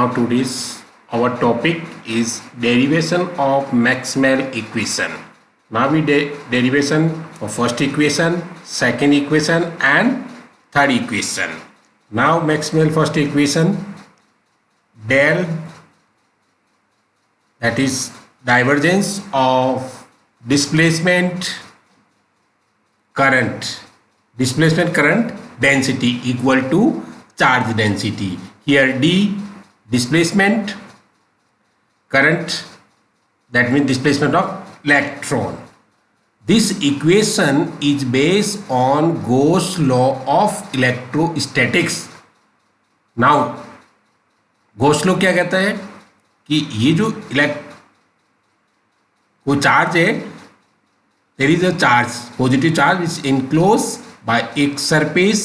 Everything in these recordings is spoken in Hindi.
Now today's our topic is derivation of Maxwell equation. Now we derivation of first equation, second equation and third equation. Now Maxwell first equation, del, that is divergence of displacement current density equal to charge density. Here d displacement current, that means displacement of electron. This equation is based on Gauss law of electrostatics. Now Gauss law क्या कहता है कि ये जो वो चार्ज है, there is a charge, positive charge which is enclosed by एक सरफेस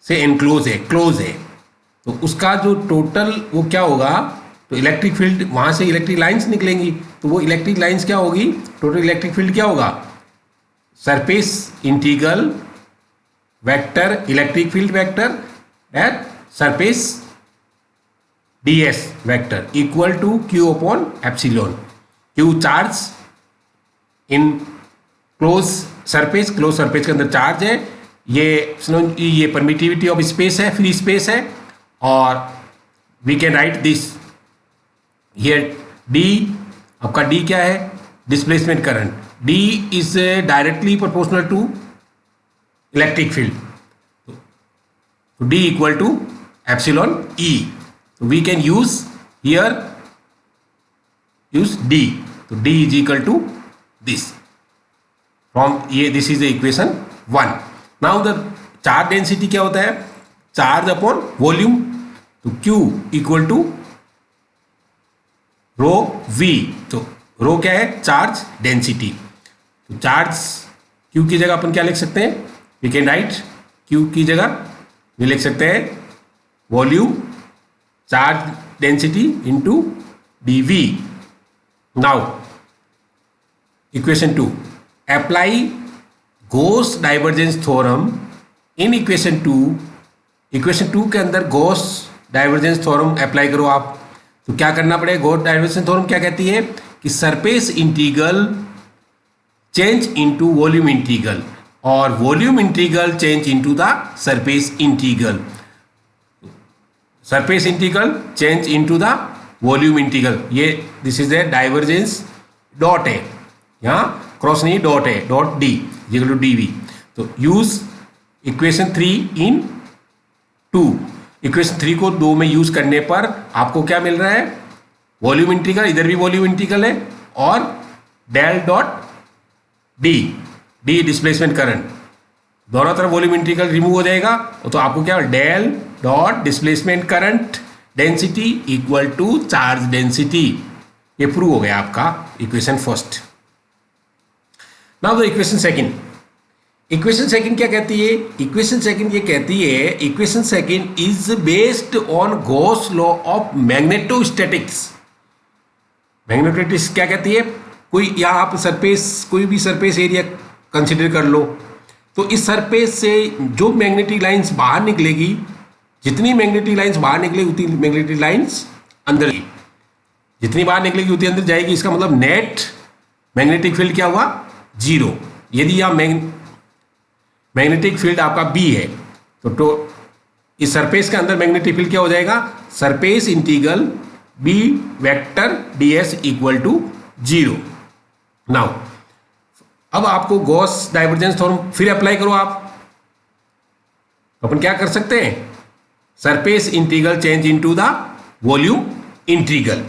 से enclose है, close है, तो उसका जो टोटल वो क्या होगा, तो इलेक्ट्रिक फील्ड वहाँ से इलेक्ट्रिक लाइंस निकलेंगी, तो वो इलेक्ट्रिक लाइंस क्या होगी, टोटल इलेक्ट्रिक फील्ड क्या होगा, surface integral vector electric field vector at surface ds vector equal to q upon epsilon. q charge in close surface के अंदर चार्ज है, ये परमिटिविटी ऑफ स्पेस है, फ्री स्पेस है, और we can write this here d. आपका d क्या है, displacement current. d is directly proportional to electric field, तो d equal to epsilon e. तो वी कैन यूज d. तो d is equal to this from ये, this is the equation 1. Now the charge density क्या होता है, चार्ज अपॉन वॉल्यूम, तो q equal to rho v. तो रो क्या है, चार्ज डेंसिटी. तो चार्ज q की जगह अपन क्या लिख सकते हैं, वी कैन राइट q की जगह वी लिख सकते हैं volume charge density into dv. Now equation 2, apply Gauss divergence theorem in equation 2. Equation 2 के अंदर गॉस डाइवर्जेंस थ्योरम अप्लाई करो आप. तो क्या करना पड़ेगा, गॉस डाइवर्जेंस थ्योरम क्या कहती है कि surface integral change into volume integral और volume integral change into the surface integral. Surface integral change into the volume integral. ये this is the divergence dot है, यहाँ क्रॉस नहीं, डॉट है, dot D equal to dv. तो यूज इक्वेशन 3 इन 2. इक्वेशन 3 को 2 में यूज करने पर आपको क्या मिल रहा है, वॉल्यूम इंटीग्रल, इधर भी वॉल्यूम इंटीग्रल है, और del dot D displacement current, दोनों तरफ वॉल्यूम इंटीग्रल रिमूव हो जाएगा, तो आपको क्या, del dot displacement current density equal to charge density. ये प्रूव हो गया आपका equation first. Now the equation second. Equation second क्या कहती है, इक्वेशन सेकंड ये कहती है, equation second is based on Gauss law of magnetostatics. Magnetostatics क्या कहती है, कोई यहाँ आप सरफेस, कोई भी सरफेस एरिया कंसिडर कर लो, तो इस सरफेस से जो मैग्नेटिक लाइंस बाहर निकलेगी, जितनी मैग्नेटिक लाइंस बाहर निकलेगी उतनी मैग्नेटिक लाइंस अंदर, जितनी बाहर निकलेगी उतनी अंदर जाएगी. इसका मतलब नेट मैग्नेटिक फील्ड क्या हुआ, 0. यदि यहाँ मैग्नेटिक फील्ड आपका B है, तो इस सरफेस के अंदर मैग्नेटिक फील्ड क्या हो जाएगा, surface integral B vector ds equal to 0. Now अब आपको गॉस डाइवर्जेंस थ्योरम फिर अप्लाई करो आप. अपन क्या कर सकते हैं, surface integral change into the volume integral.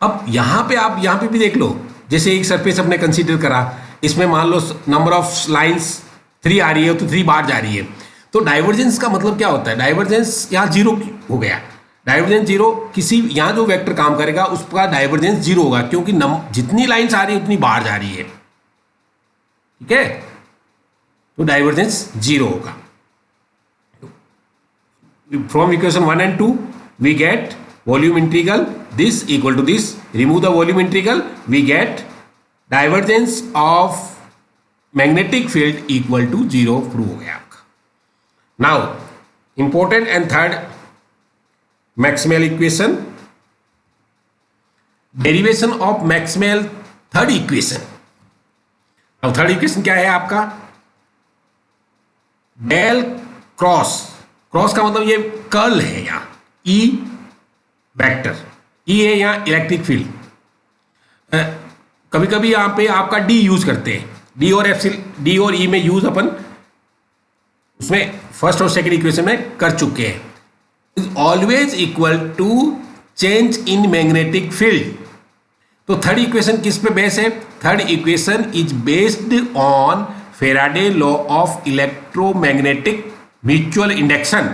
अब यहां पे आप यहां पे भी देख लो, जैसे एक सरफेस अपने कंसीडर करा, इसमें मान लो नंबर ऑफ लाइंस 3 आ रही है, तो 3 बाहर जा रही है, तो डाइवर्जेंस का मतलब क्या होता है, डाइवर्जेंस यहाँ 0 हो गया. डाइवर्जेंस 0, किसी यहाँ जो वेक्टर काम करेगा उसका डाइवर्जेंस 0 होगा, क्योंकि जितनी लाइंस आ रही है उतनी बाहर जा रही है, ठीक है, तो डाइवर्जेंस 0 होगा. From equation 1 and 2 we get volume integral, this equal to this, remove the volume integral, we get divergence of magnetic field equal to 0 prove हो गया आपका. Now important and third Maxwell equation, derivation of Maxwell third equation. अब थर्ड इक्वेशन क्या है आपका, डेल क्रॉस, क्रॉस का मतलब ये कर्ल है, यहां ई वेक्टर, ई है यहां इलेक्ट्रिक फील्ड। कभी कभी यहां पे आपका डी यूज करते हैं, डी और एप्सिल, डी और ई में यूज अपन उसमें फर्स्ट और सेकंड इक्वेशन में कर चुके हैं। Is always equal to change in magnetic field. तो थर्ड इक्वेशन किस पे बेस है, third equation is based on Faraday law of electromagnetic mutual induction.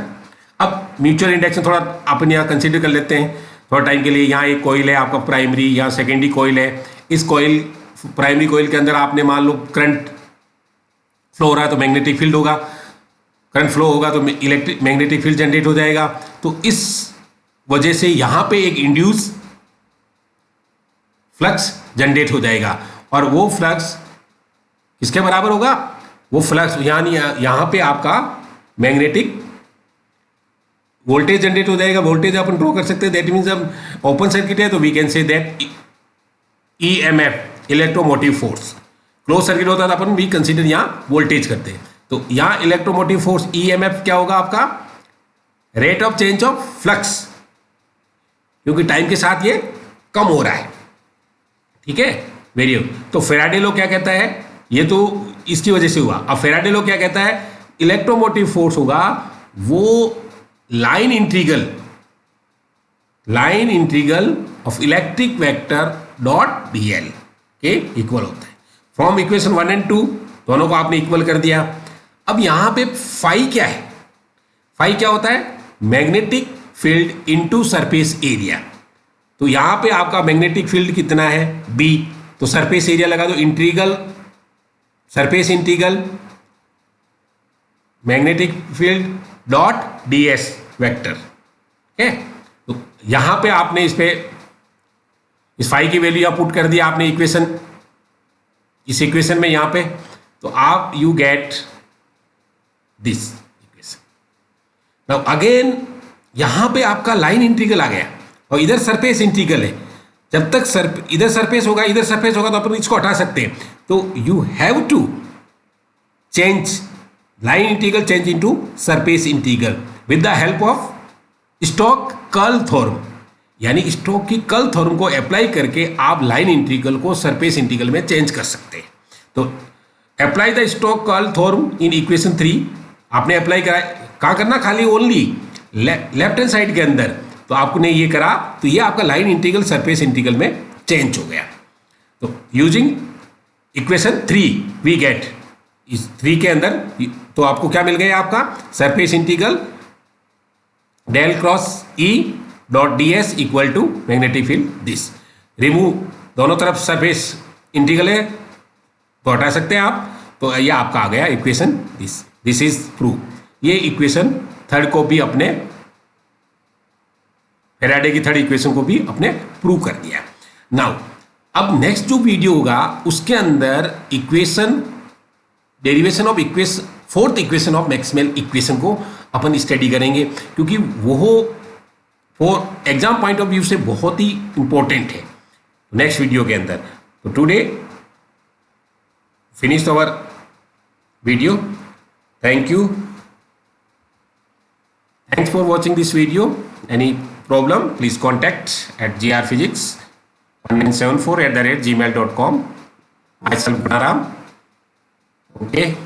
अब म्यूचुअल इंडक्शन थोड़ा अपन यहाँ कंसिडर कर लेते हैं थोड़ा टाइम के लिए। यहाँ एक कॉइल है आपका प्राइमरी, यहाँ सेकेंडरी कॉइल है। इस कॉइल प्राइमरी कॉइल के अंदर आपने मान लो करंट फ्लो हो रहा है तो मैग्नेटिक फील्ड होगा, करंट फ्लो होगा तो इलेक्ट्रिक मैग्नेटिक फील्ड जनरेट हो जाएगा। तो इस वजह से यहाँ पे एक इंड्यूस फ्लक्स जनरेट हो जाएगा और वो फ्लक्स किसके बराबर होगा, वो फ्लक्स यानी यहाँ पे आपका मैग्नेटिक वोल्टेज जनरेट हो जाएगा। वोल्टेज अपन ड्रॉ कर सकते हैं, दैट मीन्स अब ओपन सर्किट है तो we can say that EMF electromotive force. Close circuit होता है तो अपन भी कंसीडर यहाँ वोल्टेज करते हैं। तो यहाँ इलेक्ट्रोमोटिव फोर्स ईएमएफ क्या होगा आपका, rate of change of flux, क्योंकि टाइम के साथ ये कम हो रहा है। ठीक है, वेरी गुड। तो फेराडे लॉ क्या कहता है, ये तो इसकी वजह से हुआ। अब फेराडे लॉ क्या कहता है, इलेक्ट्रोमोटिव फोर्स होगा वो line integral of electric vector dot DL के इक्वल होता है। फ्रॉम इक्वेशन 1 और 2 दोनों को आपने इक्वल कर दिया। अब यहां पे फाई क्या है, फाई क्या होता है, magnetic field into surface area. तो यहां पे आपका मैग्नेटिक फील्ड कितना है, बी, तो सरफेस एरिया लगा दो, integral surface integral magnetic field dot DS vector. ठीक है, तो यहां पे आपने इस फाई की वैल्यू आप पुट कर दिया आपने इक्वेशन, इस इक्वेशन में यहां पे, तो आप you get this equation. Now again यहां पे आपका लाइन इंटीग्रल आ गया और इधर सरफेस इंटीग्रल है। जब तक इधर सरफेस होगा इधर सरफेस होगा तो अपन इसको हटा सकते हैं। तो you have to change line integral change into surface integral with the help of stoke curl theorem, यानी स्टोक की कर्ल थ्योरम को अप्लाई करके आप लाइन इंटीग्रल को सरफेस इंटीग्रल में चेंज कर सकते हैं। तो apply the stoke curl theorem in equation 3 आपने अप्लाई करा, कहाँ करना, खाली ओनली लेफ्ट हैंड साइड के अंदर। तो आपने ये करा तो ये आपका लाइन इंटीग्रल सरफेस इंटीग्रल में चेंज हो गया। तो यूजिंग इक्वेशन 3 वी गेट, इस 3 के अंदर तो आपको क्या मिल गया, आपका surface integral del cross E dot D S equal to magnetic field this. Remove दोनों तरफ सरफेस इंटीग्रल है तो हटा सकते हैं आप। तो ये आपका आ गया इक्वेशन दिस इज प्रूव। ये इक्वेशन थर्ड को भी अपने फेराडे की थर्ड इक्वेशन को भी अपने प्रूव कर दिया। नाउ अब नेक्स्ट जो वीडियो होगा उसके अंदर equation derivation of equation fourth equation of Maxwell equation को अपन स्टडी करेंगे, क्योंकि वो for exam point of view से बहुत ही इंपॉर्टेंट है नेक्स्ट वीडियो के अंदर। तो today finish our video, thank you, thanks for watching this video. Any problem please contact at grphysics1974@gmail.com. myself Gunaram. Okay.